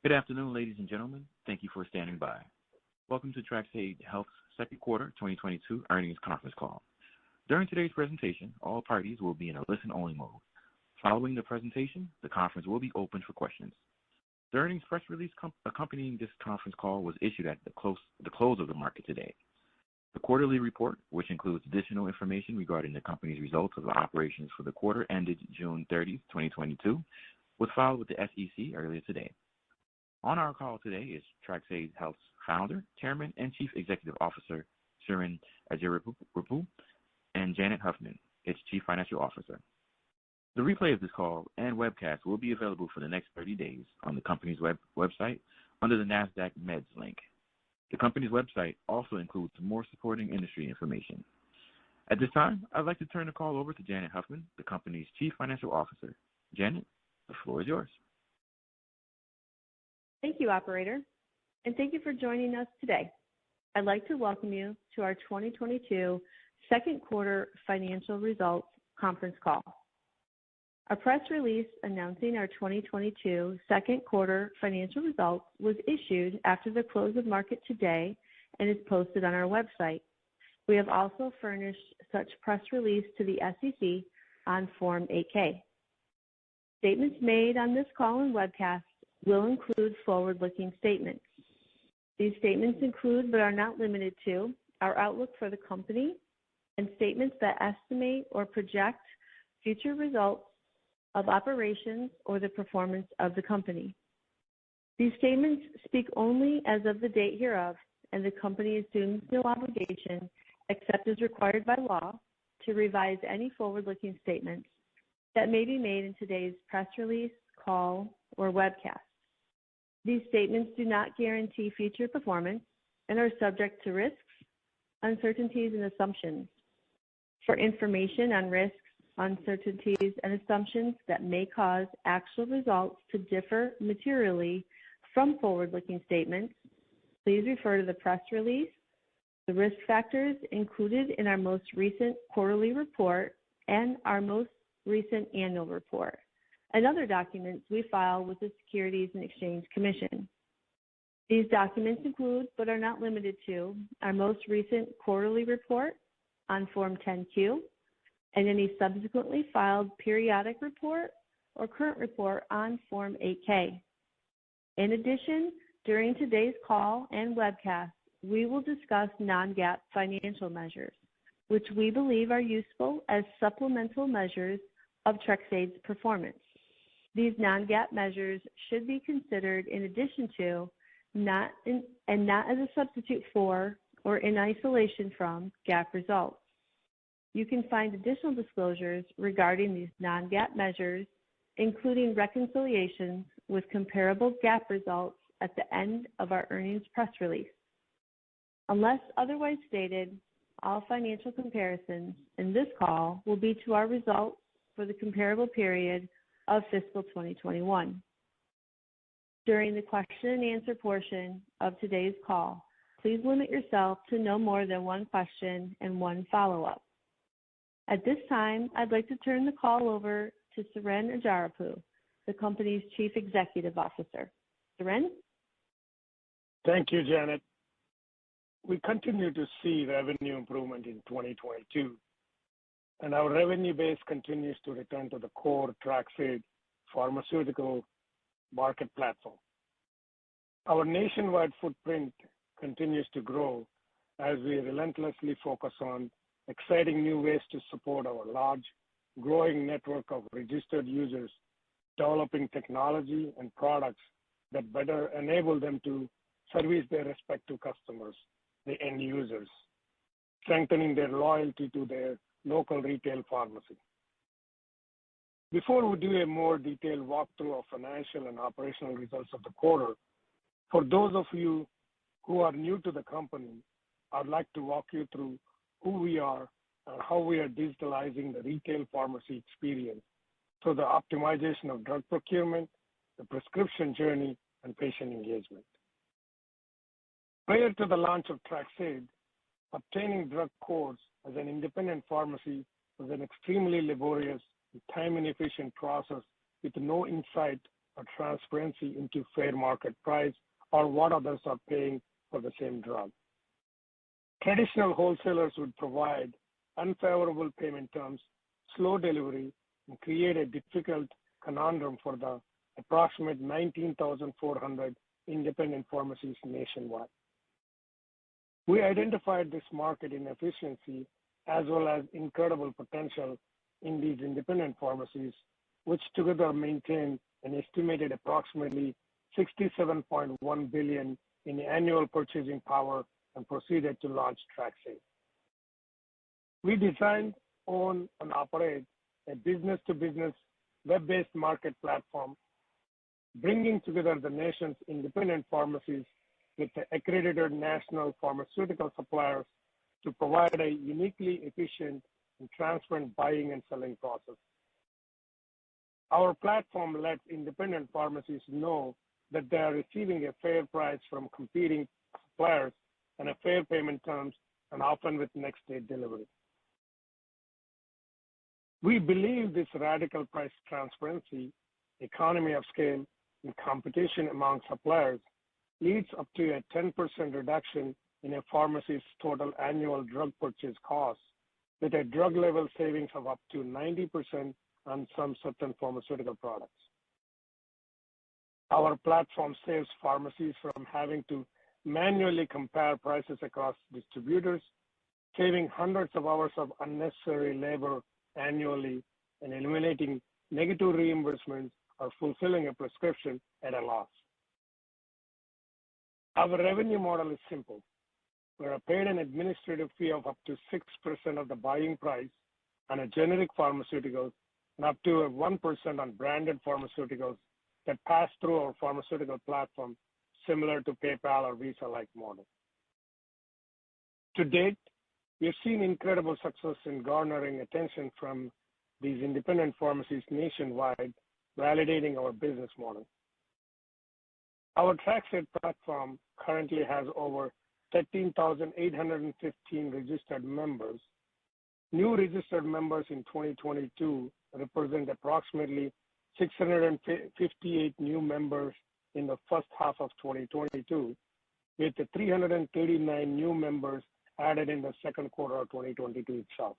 Good afternoon, ladies and gentlemen. Thank you for standing by. Welcome to TRxADE Health's second quarter 2022 earnings conference call. During today's presentation, all parties will be in a listen-only mode. Following the presentation, the conference will be open for questions. The earnings press release accompanying this conference call was issued at the close of the market today. The quarterly report, which includes additional information regarding the company's results of operations for the quarter ended June 30, 2022, was filed with the SEC earlier today. On our call today is TRxADE Health's founder, chairman, and chief executive officer, Suren Ajjarapu, and Janet Huffman, its chief financial officer. The replay of this call and webcast will be available for the next 30 days on the company's website under the NASDAQ Meds link. The company's website also includes more supporting industry information. At this time, I'd like to turn the call over to Janet Huffman, the company's chief financial officer. Janet, the floor is yours. Thank you, operator, and thank you for joining us today. I'd like to welcome you to our 2022 second quarter financial results conference call. A press release announcing our 2022 second quarter financial results was issued after the close of market today and is posted on our website. We have also furnished such press release to the SEC on Form 8-K. Statements made on this call and webcast will include forward-looking statements. These statements include, but are not limited to, our outlook for the company and statements that estimate or project future results of operations or the performance of the company. These statements speak only as of the date hereof, and the company assumes no obligation, except as required by law, to revise any forward-looking statements that may be made in today's press release, call, or webcast. These statements do not guarantee future performance and are subject to risks, uncertainties, and assumptions. For information on risks, uncertainties, and assumptions that may cause actual results to differ materially from forward-looking statements, please refer to the press release, the risk factors included in our most recent quarterly report and our most recent annual report, and other documents we file with the Securities and Exchange Commission. These documents include, but are not limited to, our most recent quarterly report on Form 10-Q and any subsequently filed periodic report or current report on Form 8-K. In addition, during today's call and webcast, we will discuss non-GAAP financial measures, which we believe are useful as supplemental measures of TRxADE's performance. These non-GAAP measures should be considered in addition to, not as a substitute for or in isolation from GAAP results. You can find additional disclosures regarding these non-GAAP measures, including reconciliations with comparable GAAP results, at the end of our earnings press release. Unless otherwise stated, all financial comparisons in this call will be to our results for the comparable period of fiscal 2021. During the question and answer portion of today's call, please limit yourself to no more than one question and one follow-up. At this time, I'd like to turn the call over to Suren Ajjarapu, the company's Chief Executive Officer. Suren? Thank you, Janet. We continue to see revenue improvement in 2022, and our revenue base continues to return to the core TRxADE pharmaceutical market platform. Our nationwide footprint continues to grow as we relentlessly focus on exciting new ways to support our large, growing network of registered users, developing technology and products that better enable them to service their respective customers, the end users, strengthening their loyalty to their local retail pharmacy. Before we do a more detailed walkthrough of financial and operational results of the quarter, for those of you who are new to the company, I'd like to walk you through who we are and how we are digitalizing the retail pharmacy experience through the optimization of drug procurement, the prescription journey, and patient engagement. Prior to the launch of TRxADE, obtaining drug codes as an independent pharmacy was an extremely laborious and time-inefficient process with no insight or transparency into fair market price or what others are paying for the same drug. Traditional wholesalers would provide unfavorable payment terms, slow delivery, and create a difficult conundrum for the approximate 19,400 independent pharmacies nationwide. We identified this market inefficiency as well as incredible potential in these independent pharmacies, which together maintain an estimated approximately $67.1 billion in annual purchasing power, and proceeded to launch TRxADE. We designed, own, and operate a business-to-business web-based market platform, bringing together the nation's independent pharmacies with the accredited national pharmaceutical suppliers to provide a uniquely efficient and transparent buying and selling process. Our platform lets independent pharmacies know that they are receiving a fair price from competing suppliers and a fair payment terms, and often with next day delivery. We believe this radical price transparency, economy of scale, and competition among suppliers leads up to a 10% reduction in a pharmacy's total annual drug purchase costs, with a drug level savings of up to 90% on some certain pharmaceutical products. Our platform saves pharmacies from having to manually compare prices across distributors, saving hundreds of hours of unnecessary labor annually and eliminating negative reimbursements or fulfilling a prescription at a loss. Our revenue model is simple. We are paid an administrative fee of up to 6% of the buying price on a generic pharmaceuticals and up to 1% on branded pharmaceuticals that pass through our pharmaceutical platform, similar to PayPal or Visa-like model. To date, we have seen incredible success in garnering attention from these independent pharmacies nationwide, validating our business model. Our TRxADE platform currently has over 13,815 registered members. New registered members in 2022 represent approximately 658 new members in the first half of 2022, with 339 new members added in the second quarter of 2022 itself.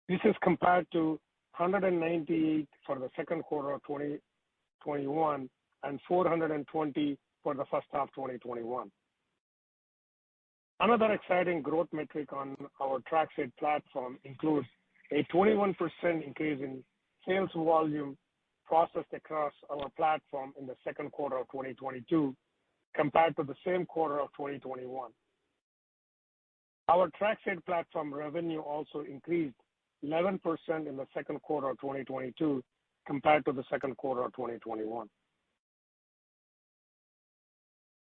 This is compared to 198 for the second quarter of 2021 and 420 for the first half of 2021. Another exciting growth metric on our TRxADE platform includes a 21% increase in sales volume processed across our platform in the second quarter of 2022 compared to the same quarter of 2021. Our TRxADE platform revenue also increased 11% in the second quarter of 2022 compared to the second quarter of 2021.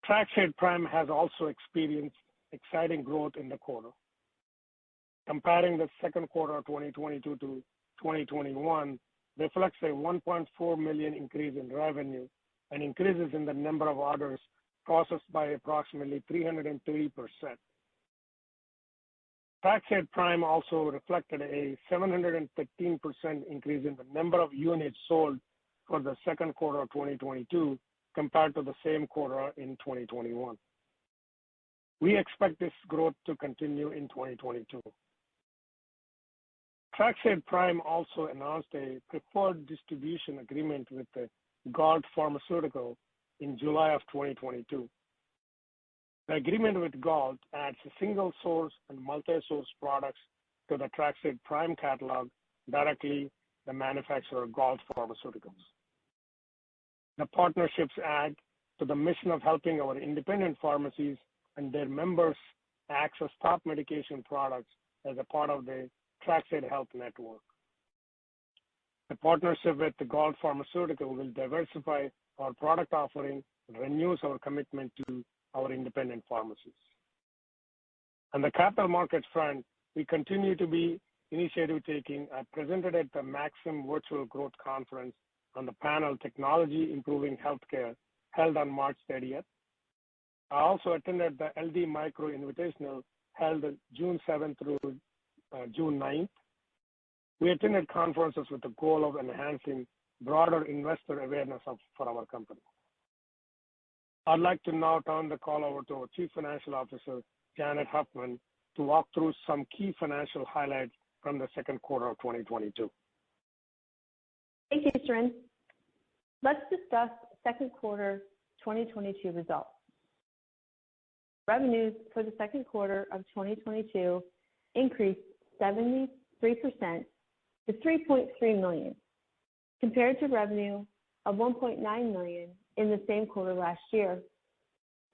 TRxADE Prime has also experienced exciting growth in the quarter. Comparing the second quarter of 2022 to 2021 reflects a $1.4 million increase in revenue and increases in the number of orders processed by approximately 330%. TRxADE Prime also reflected a 713% increase in the number of units sold for the second quarter of 2022 compared to the same quarter in 2021. We expect this growth to continue in 2022. TRxADE Prime also announced a preferred distribution agreement with the Galt Pharmaceutical in July of 2022. The agreement with Galt adds single source and multi-source products to the TRxADE Prime catalog directly the manufacturer Galt Pharmaceuticals. The partnerships add to the mission of helping our independent pharmacies and their members access top medication products as a part of the TRxADE Health Network. The partnership with the Galt Pharmaceutical will diversify our product offering and renews our commitment to our independent pharmacies. On the capital markets front, we continue to be initiative-taking. I presented at the Maxim Virtual Growth Conference on the panel Technology Improving Healthcare, held on March 30th. I also attended the LD Micro Invitational, held June 7th through June 9th. We attended conferences with the goal of enhancing broader investor awareness for our company. I'd like to now turn the call over to our Chief Financial Officer, Janet Huffman, to walk through some key financial highlights from the second quarter of 2022. Thank you, Suren. Let's discuss second quarter 2022 results. Revenues for the second quarter of 2022 increased 73% to $3.3 million, compared to revenue of $1.9 million in the same quarter last year.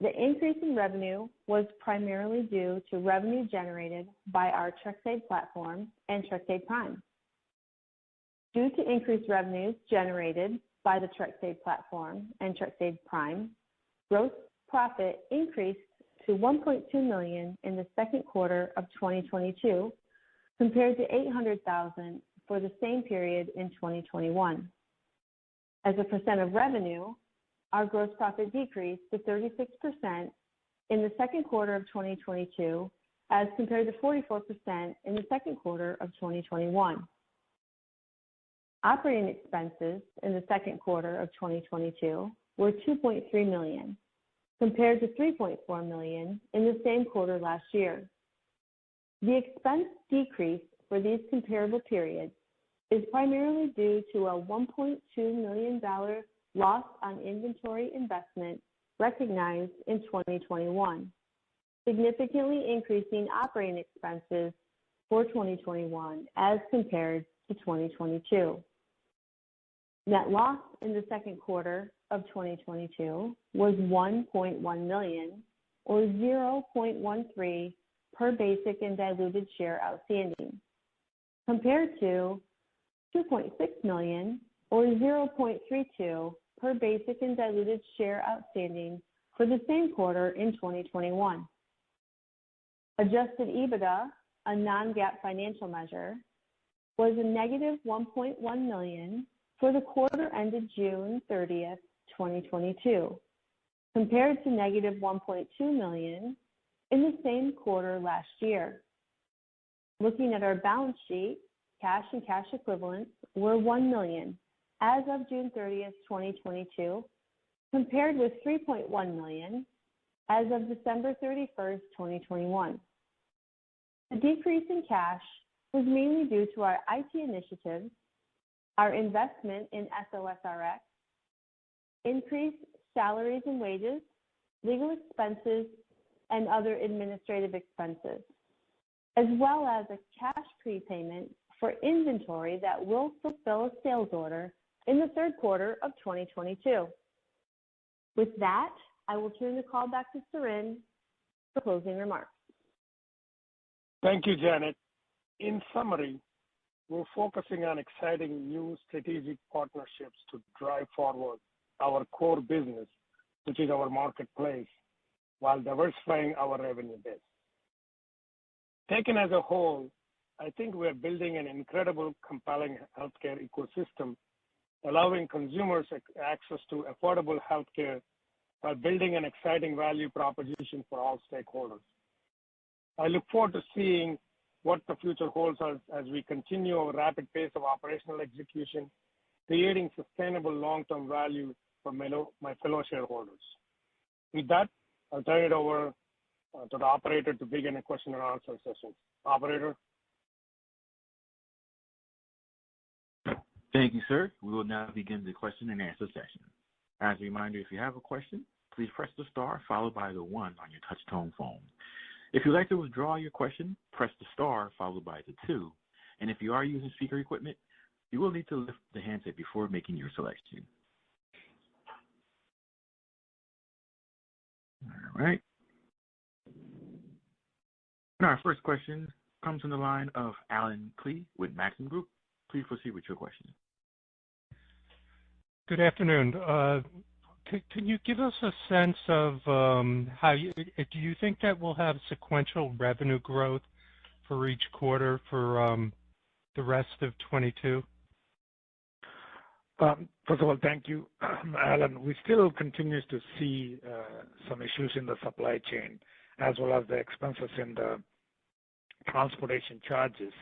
The increase in revenue was primarily due to revenue generated by our TRxADE platform and TRxADE Prime. Due to increased revenues generated by the TRxADE platform and TRxADE Prime, gross profit increased to $1.2 million in the second quarter of 2022, compared to $800,000 for the same period in 2021. As a percent of revenue, our gross profit decreased to 36% in the second quarter of 2022 as compared to 44% in the second quarter of 2021. Operating expenses in the second quarter of 2022 were $2.3 million, compared to $3.4 million in the same quarter last year. The expense decrease for these comparable periods is primarily due to a $1.2 million loss on inventory investment recognized in 2021, significantly increasing operating expenses for 2021 as compared to 2022. Net loss in the second quarter of 2022 was $1.1 million, or 0.13 per basic and diluted share outstanding, compared to $2.6 million, or 0.32 per basic and diluted share outstanding for the same quarter in 2021. Adjusted EBITDA, a non-GAAP financial measure, was a negative $1.1 million for the quarter ended June 30th, 2022, compared to negative $1.2 million in the same quarter last year. Looking at our balance sheet, cash and cash equivalents were $1 million as of June 30th, 2022, compared with $3.1 million as of December 31st, 2021. The decrease in cash was mainly due to our IT initiatives, our investment in SSRX, increased salaries and wages, legal expenses, and other administrative expenses, as well as a cash prepayment for inventory that will fulfill a sales order in the third quarter of 2022. With that, I will turn the call back to Suren for closing remarks. Thank you, Janet. In summary, we're focusing on exciting new strategic partnerships to drive forward our core business, which is our marketplace, while diversifying our revenue base. Taken as a whole, I think we're building an incredible, compelling healthcare ecosystem, allowing consumers access to affordable healthcare while building an exciting value proposition for all stakeholders. I look forward to seeing what the future holds as we continue our rapid pace of operational execution, creating sustainable long-term value for my fellow shareholders. With that, I'll turn it over to the operator to begin a question and answer session. Operator? Thank you, sir. We will now begin the question and answer session. As a reminder, if you have a question, please press the star followed by the 1 on your touch-tone phone. If you'd like to withdraw your question, press the star followed by the 2. And if you are using speaker equipment, you will need to lift the handset before making your selection. All right. And our first question comes from the line of Alan Klee with Maxim Group. Please proceed with your question. Good afternoon. Can you give us a sense of how do you think that we'll have sequential revenue growth for each quarter for the rest of 22? First of all, thank you, Alan. We still continue to see some issues in the supply chain, as well as the expenses in the transportation charges.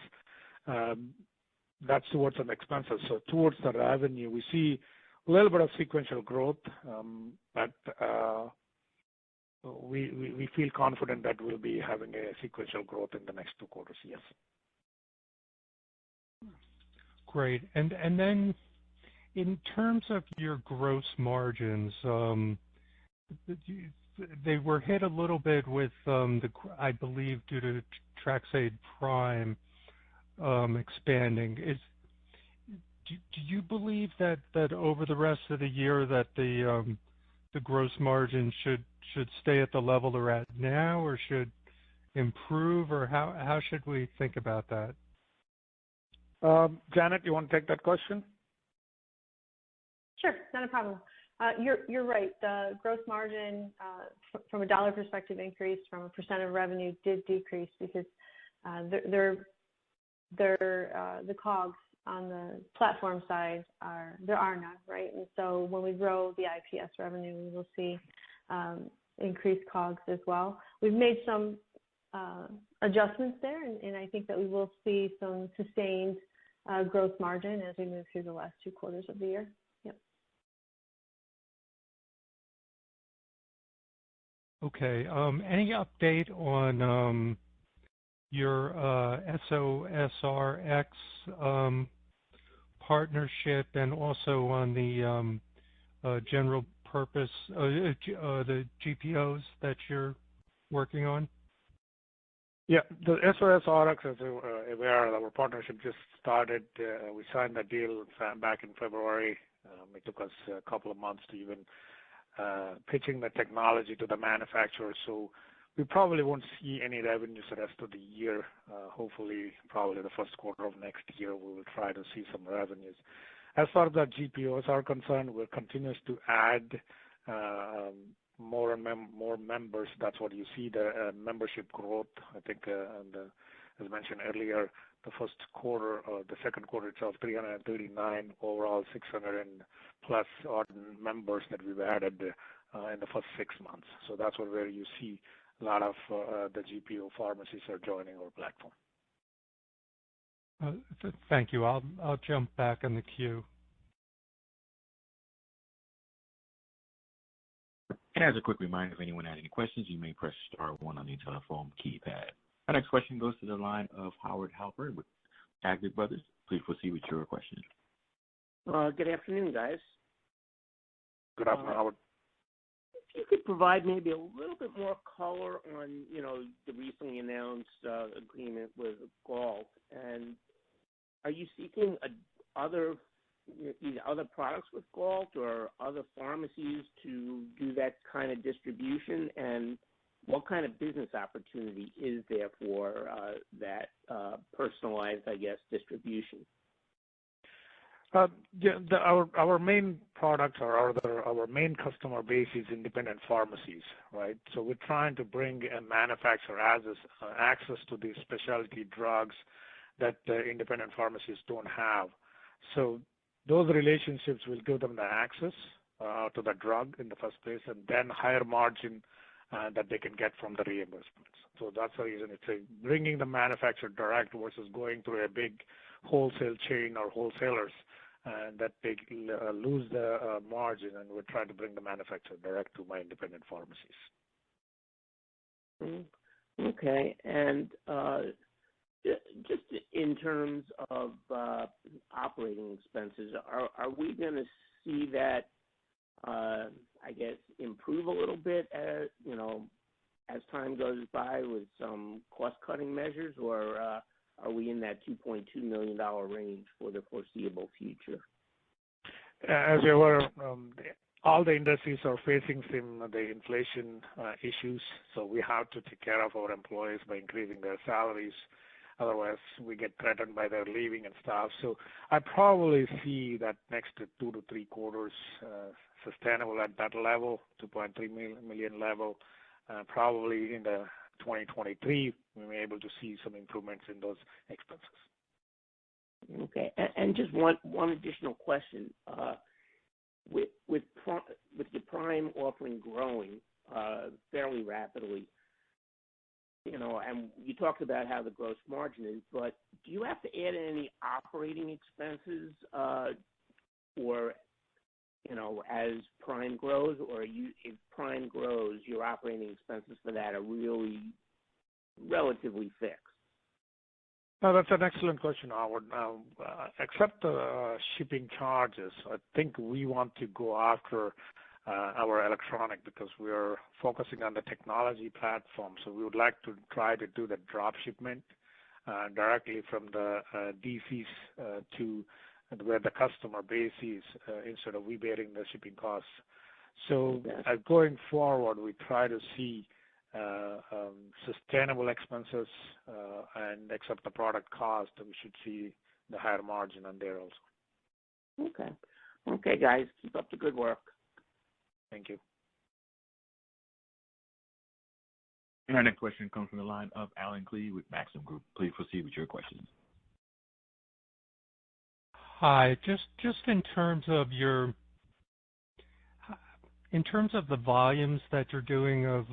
that's towards some expenses. So towards the revenue, we see a little bit of sequential growth, but we feel confident that we'll be having a sequential growth in the next 2 quarters. Yes. Great. And then in terms of your gross margins, they were hit a little bit with I believe due to TRxADE Prime expanding. Do you believe that over the rest of the year that the gross margin should stay at the level they're at now, or should improve, or how should we think about that? Janet, you want to take that question? Sure, not a problem. You're right. The gross margin, from a dollar perspective, increased. From a percent of revenue, did decrease because the COGS on the platform side there are none, right? And so when we grow the IPS revenue, we will see increased COGS as well. We've made some adjustments there, and I think that we will see some sustained gross margin as we move through the last 2 quarters of the year. Yep. Okay. Any update on your SSRX partnership, and also on the general purpose, the GPOs that you're working on? Yeah, the SSRX, as you're aware, our partnership just started. We signed the deal back in February. It took us a couple of months to even pitching the technology to the manufacturer. So we probably won't see any revenues the rest of the year. Hopefully, probably the first quarter of next year, we will try to see some revenues. As far as the GPOs are concerned, we'll continue to add more members. That's what you see, the membership growth. I think, as mentioned earlier, the first quarter or the second quarter itself, 339 overall, 600 and plus odd members that we've added in the first 6 months. So that's where you see a lot of the GPO pharmacies are joining our platform. Thank you. I'll jump back in the queue. And as a quick reminder, if anyone has any questions, you may press star 1 on your telephone keypad. Our next question goes to the line of Howard Halpern with Taglich Brothers. Please proceed with your question. Good afternoon, guys. Good afternoon, Howard. If you could provide maybe a little bit more color on, the recently announced agreement with Galt, and are you seeking either other products with Galt or other pharmacies to do that kind of distribution, and what kind of business opportunity is there for that personalized, distribution? Our main products our main customer base is independent pharmacies, right? So we're trying to bring a manufacturer access to these specialty drugs that the independent pharmacies don't have. So those relationships will give them the access to the drug in the first place, and then higher margin that they can get from the reimbursements. So that's the reason it's bringing the manufacturer direct versus going through a big wholesale chain or wholesalers, that they lose the margin, and we're trying to bring the manufacturer direct to my independent pharmacies. Okay, and just in terms of operating expenses, are we going to see that, improve a little bit as time goes by with some cost-cutting measures, or are we in that $2.2 million range for the foreseeable future? As you were, all the industries are facing the inflation issues, so we have to take care of our employees by increasing their salaries. Otherwise, we get threatened by their leaving and stuff. So I probably see that next 2 to 3 quarters sustainable at that level, 2.3 million level. Probably in the 2023, we may be able to see some improvements in those expenses. Okay, and just one additional question. With the Prime offering growing fairly rapidly, and you talked about how the gross margin is, but do you have to add any operating expenses, or as Prime grows, or if Prime grows, your operating expenses for that are really relatively fixed? No, that's an excellent question, Howard. Except the shipping charges, I think we want to go after our electronic because we are focusing on the technology platform. So we would like to try to do the drop shipment directly from the DCs to where the customer base is instead of we bearing the shipping costs. So going forward, we try to see sustainable expenses and accept the product cost, and we should see the higher margin on there also. Okay. Okay, guys, keep up the good work. Thank you. And our next question comes from the line of Alan Klee with Maxim Group. Please proceed with your questions. Hi. Just in terms of the volumes that you're doing of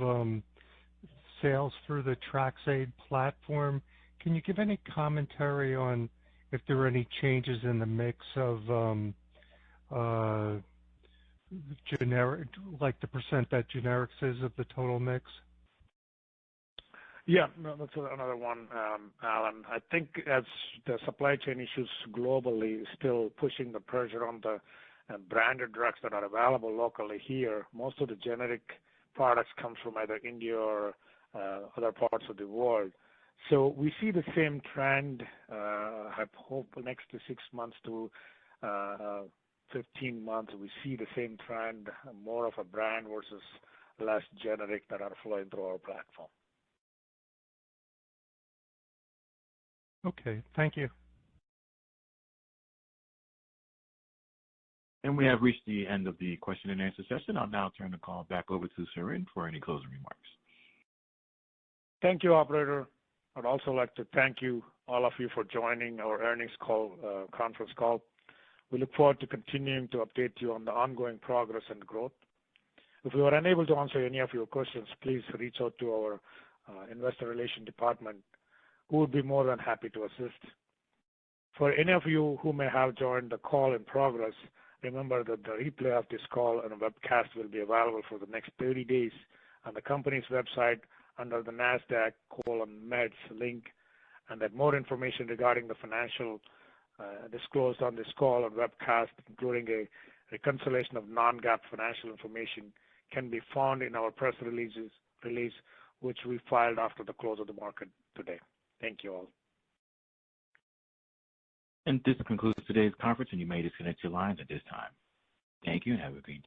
sales through the TRxADE platform, can you give any commentary on if there are any changes in the mix of generic, like the percent that generics is of the total mix? Yeah, no, that's another one, Alan. I think as the supply chain issues globally still pushing the pressure on the branded drugs that are available locally here, most of the generic products come from either India or other parts of the world. So we see the same trend. I hope the next 6 months to 15 months, we see the same trend, more of a brand versus less generic that are flowing through our platform. Okay, thank you. And we have reached the end of the question and answer session. I'll now turn the call back over to Suren for any closing remarks. Thank you, operator. I'd also like to thank you, all of you, for joining our earnings call, conference call. We look forward to continuing to update you on the ongoing progress and growth. If we were unable to answer any of your questions, please reach out to our investor relations department, who would be more than happy to assist. For any of you who may have joined the call in progress, remember that the replay of this call and a webcast will be available for the next 30 days on the company's website under the NASDAQ:/MEDS link, and that more information regarding the financial disclosed on this call and webcast, including a reconciliation of non-GAAP financial information, can be found in our press release, which we filed after the close of the market today. Thank you all. And this concludes today's conference, and you may disconnect your lines at this time. Thank you, and have a great day.